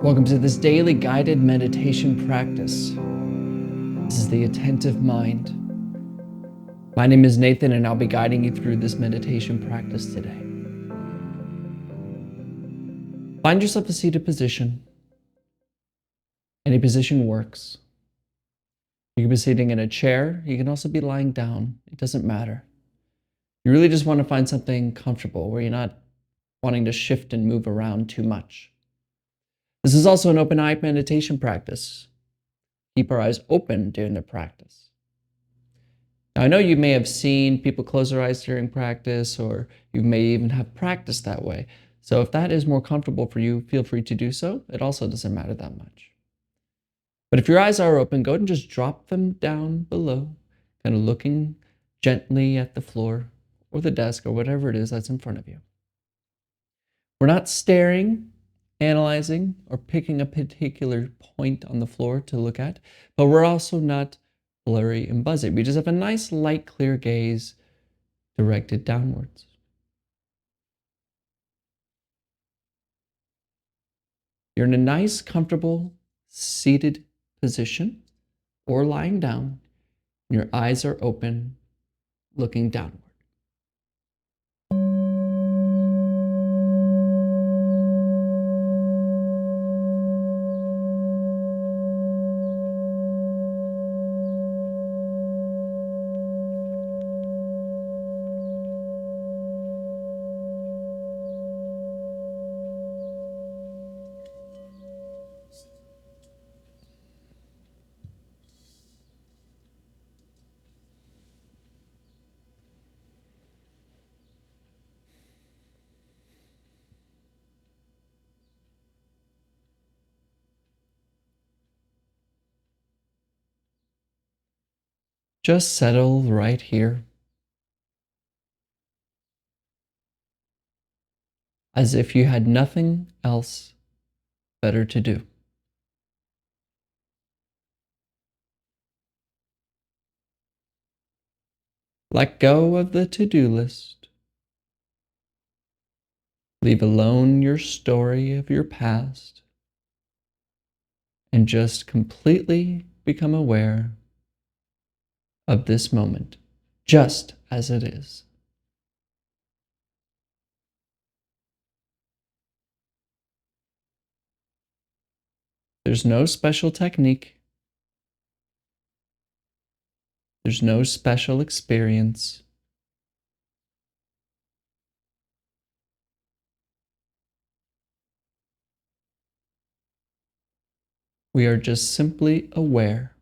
Welcome to this daily guided meditation practice. This is the Attentive Mind. My name is Nathan, and I'll be guiding you through this meditation practice today. Find yourself a seated position. Any position works. You can be sitting in a chair. You can also be lying down. It doesn't matter. You really just want to find something comfortable where you're not wanting to shift and move around too much. This is also an open-eye meditation practice. Keep our eyes open during the practice. Now, I know you may have seen people close their eyes during practice, or you may even have practiced that way. So if that is more comfortable for you, feel free to do so. It also doesn't matter that much. But if your eyes are open, go ahead and just drop them down below, kind of looking gently at the floor or the desk or whatever it is that's in front of you. We're not staring, analyzing, or picking a particular point on the floor to look at, but we're also not blurry and buzzy. We just have a nice, light, clear gaze directed downwards. You're in a nice, comfortable, seated position or lying down. And your eyes are open, looking downward. Just settle right here, as if you had nothing else better to do. Let go of the to-do list. Leave alone your story of your past, and just completely become aware of this moment, just as it is. There's no special technique. There's no special experience. We are just simply aware.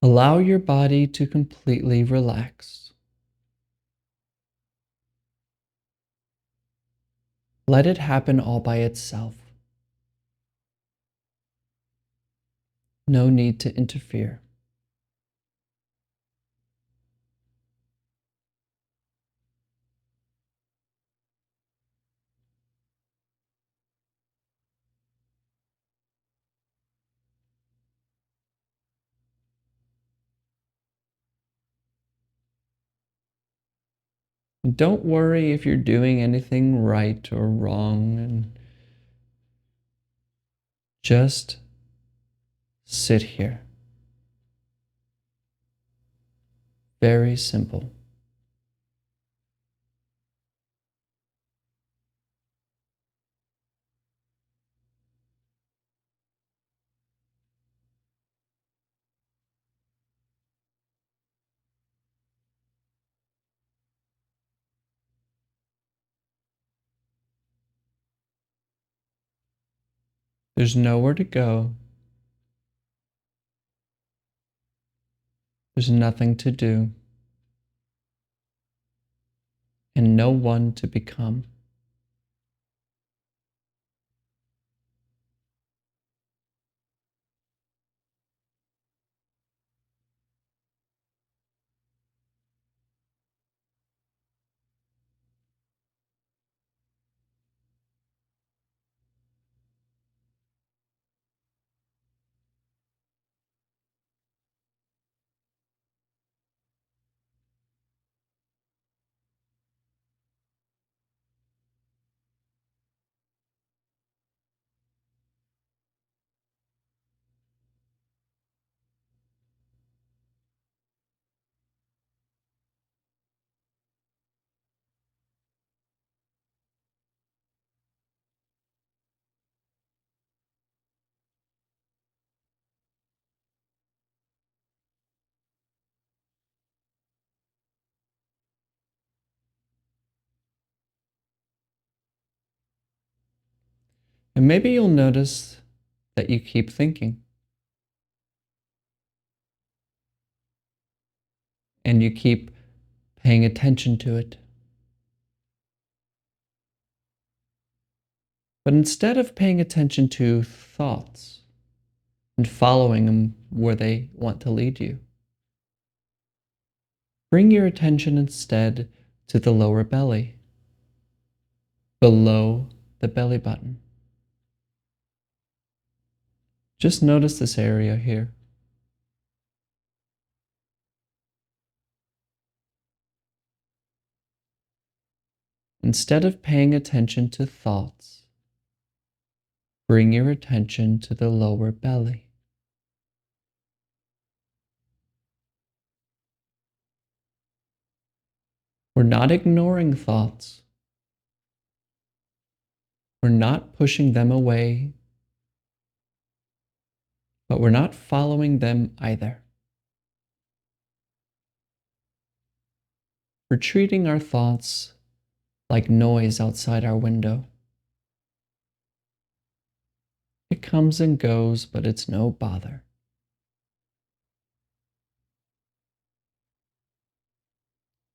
Allow your body to completely relax. Let it happen all by itself. No need to interfere. Don't worry if you're doing anything right or wrong, and just sit here. Very simple. There's nowhere to go. There's nothing to do, and no one to become. And maybe you'll notice that you keep thinking and you keep paying attention to it. But instead of paying attention to thoughts and following them where they want to lead you, bring your attention instead to the lower belly, below the belly button. Just notice this area here. Instead of paying attention to thoughts, bring your attention to the lower belly. We're not ignoring thoughts. We're not pushing them away, but we're not following them either. We're treating our thoughts like noise outside our window. It comes and goes, but it's no bother.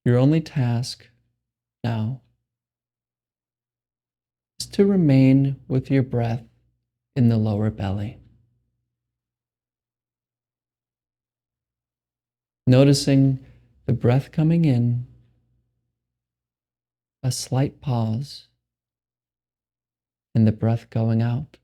Your only task now is to remain with your breath in the lower belly. Noticing the breath coming in, a slight pause, and the breath going out.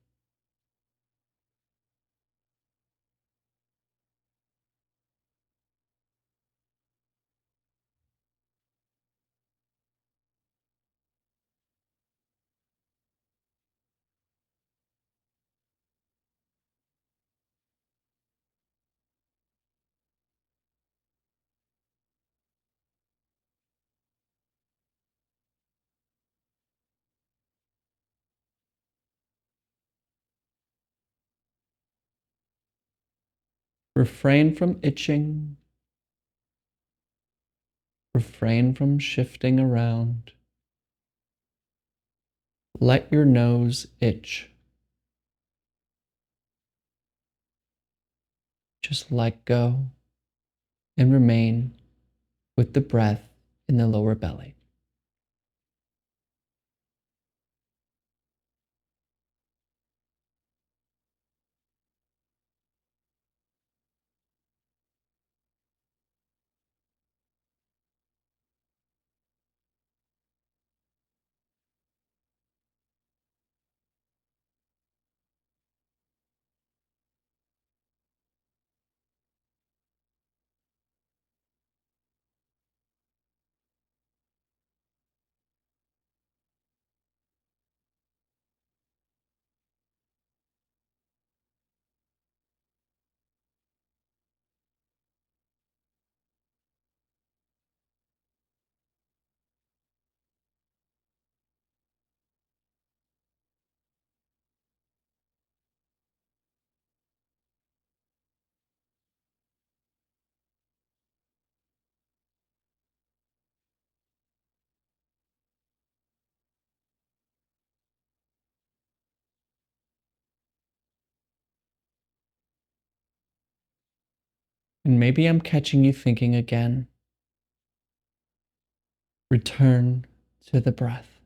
Refrain from itching. Refrain from shifting around. Let your nose itch. Just let go and remain with the breath in the lower belly. And maybe I'm catching you thinking again. Return to the breath.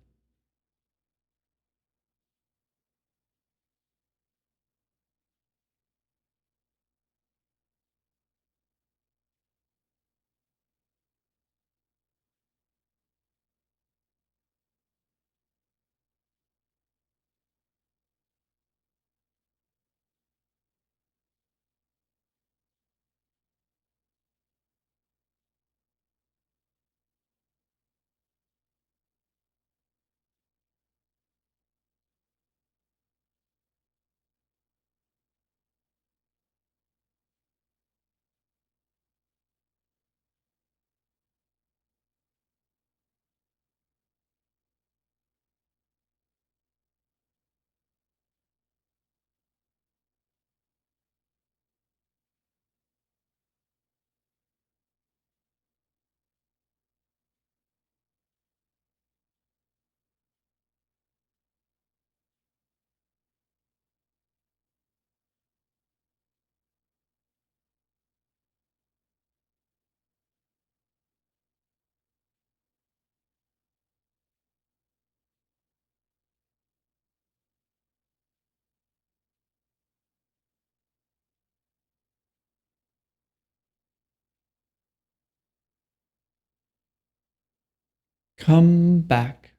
Come back.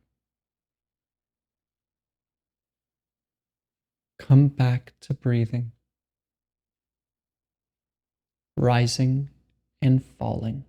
Come back to breathing, rising and falling.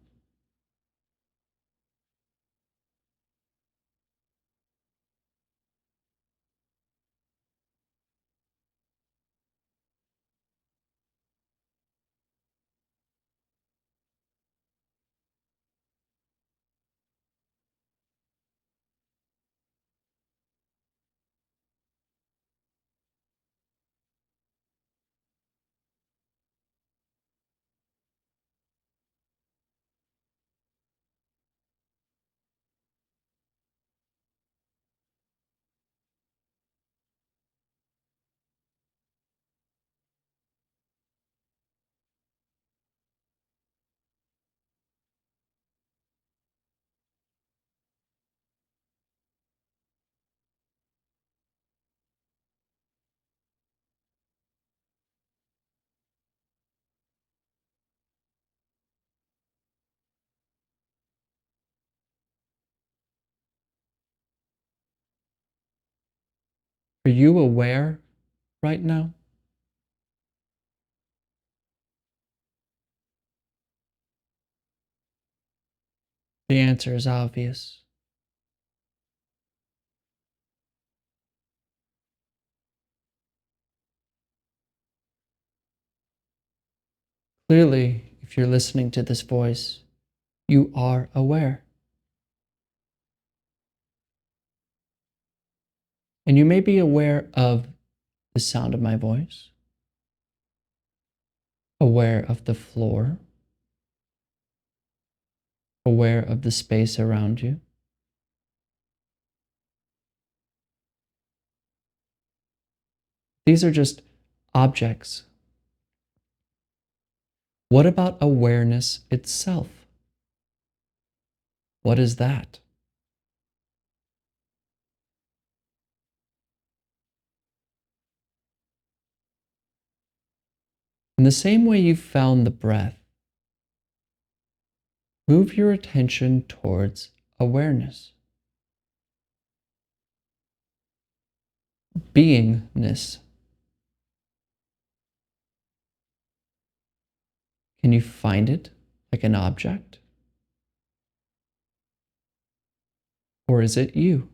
Are you aware right now? The answer is obvious. Clearly, if you're listening to this voice, you are aware. And you may be aware of the sound of my voice, aware of the floor, aware of the space around you. These are just objects. What about awareness itself? What is that? In the same way you found the breath, move your attention towards awareness, beingness. Can you find it like an object? Or is it you?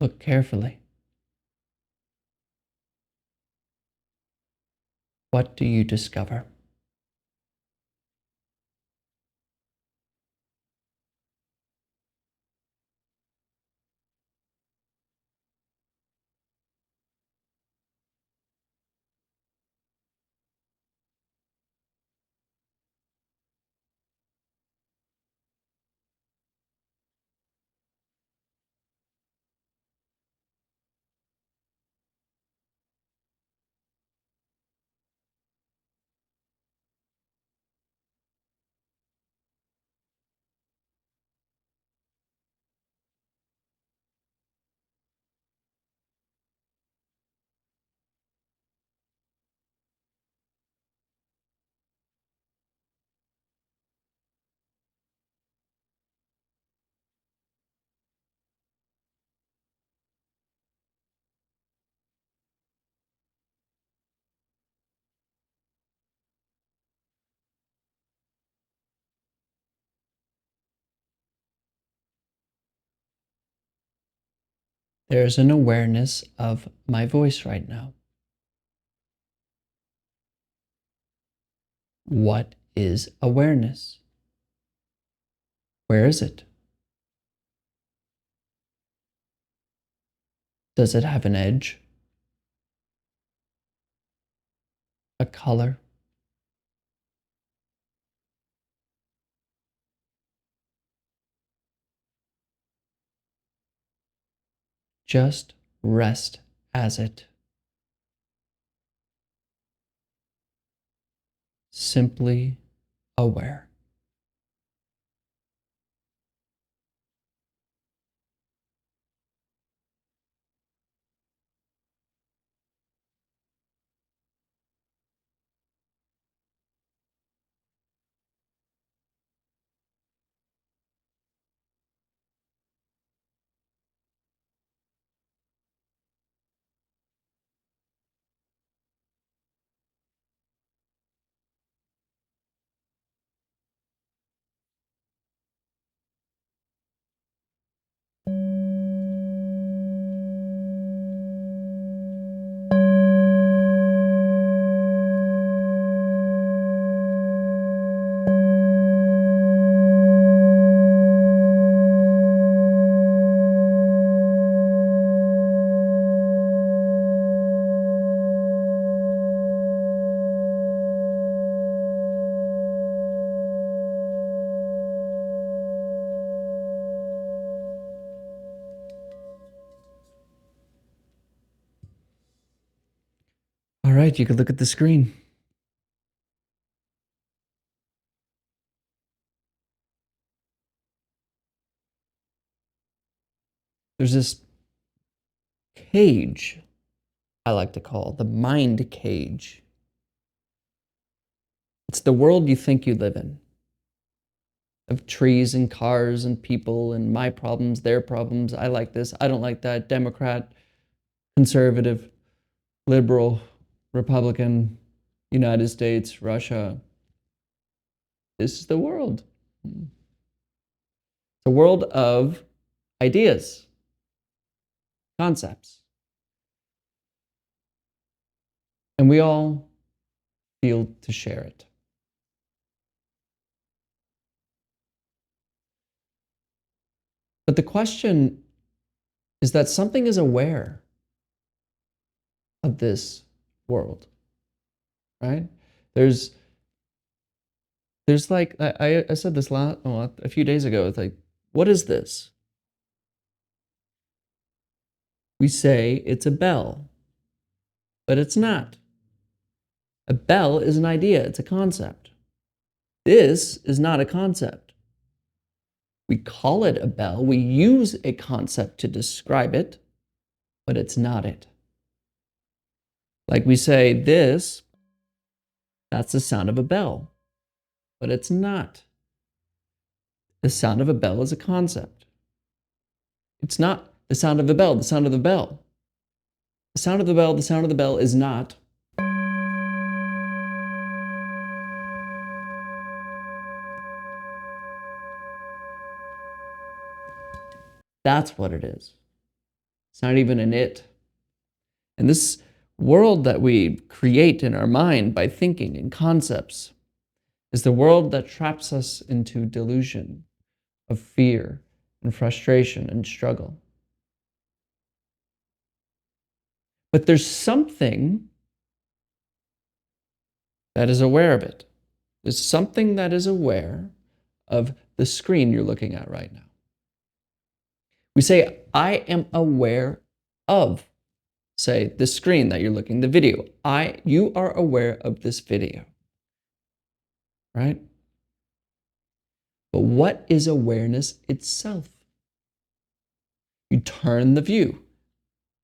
Look carefully. What do you discover? There's an awareness of my voice right now. What is awareness? Where is it? Does it have an edge? A color? Just rest as it. Simply aware. All right, you can look at the screen. There's this cage I like to call the mind cage. It's the world you think you live in, of trees and cars and people and my problems, their problems. I like this, I don't like that. Democrat, conservative, liberal, Republican, United States, Russia. This is the world. It's a world of ideas, concepts. And we all feel to share it. But the question is that something is aware of this world, right? There's like, I said this a few days ago, it's like, what is this? We say it's a bell, but it's not. A bell is an idea, it's a concept. This is not a concept. We call it a bell, we use a concept to describe it, but it's not it. Like we say, this, that's the sound of a bell, but it's not. The sound of a bell is a concept. It's not the sound of the bell, the sound of the bell. The sound of the bell, the sound of the bell is not. That's what it is. It's not even an it. And this world that we create in our mind by thinking in concepts is the world that traps us into delusion of fear and frustration and struggle. But there's something that is aware of it. There's something that is aware of the screen you're looking at right now. We say, I am aware of, say, the screen that you're looking, the video. You are aware of this video, right? But what is awareness itself? You turn the view.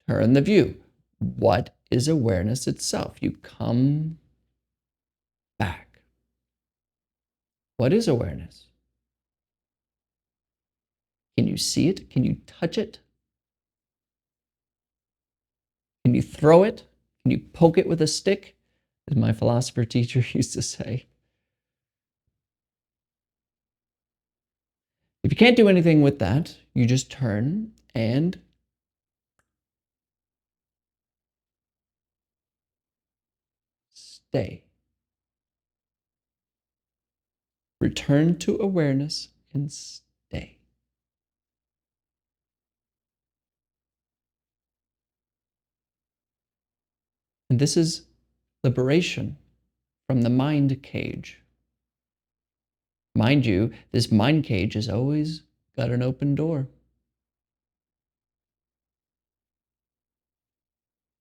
Turn the view. What is awareness itself? You come back. What is awareness? Can you see it? Can you touch it? Can you throw it? Can you poke it with a stick? As my philosopher teacher used to say. If you can't do anything with that, you just turn and stay. Return to awareness and stay. And this is liberation from the mind cage. Mind you, this mind cage has always got an open door.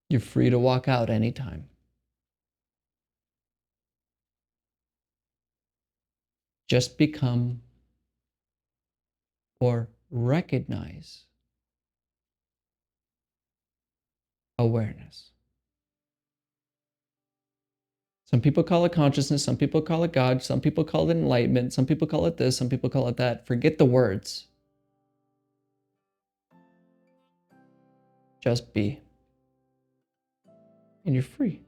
You're free to walk out anytime. Just become or recognize awareness. Some people call it consciousness, some people call it God, some people call it enlightenment, some people call it this, some people call it that. Forget the words. Just be. And you're free.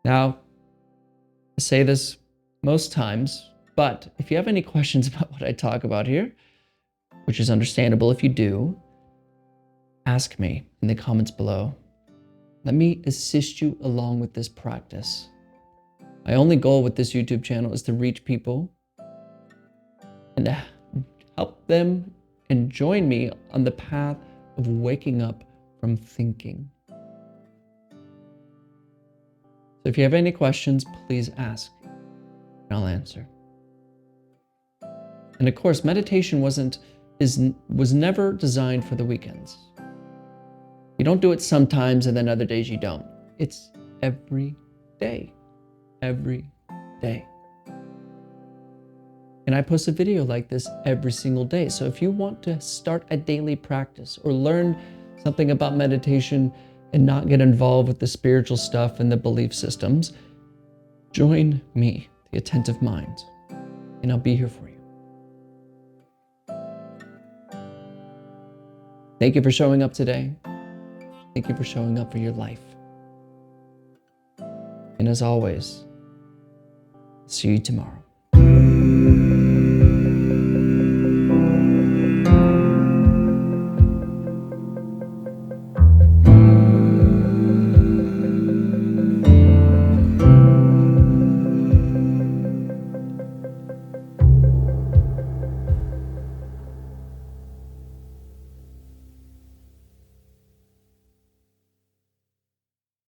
Now, I say this most times, but if you have any questions about what I talk about here, which is understandable if you do, ask me in the comments below. Let me assist you along with this practice. My only goal with this YouTube channel is to reach people and to help them and join me on the path of waking up from thinking. So if you have any questions, please ask and I'll answer. And of course, meditation was never designed for the weekends. You don't do it sometimes and then other days you don't. It's every day. Every day. And I post a video like this every single day. So if you want to start a daily practice or learn something about meditation and not get involved with the spiritual stuff and the belief systems, join me, the Attentive Mind, and I'll be here for you. Thank you for showing up today. Thank you for showing up for your life. And as always, see you tomorrow.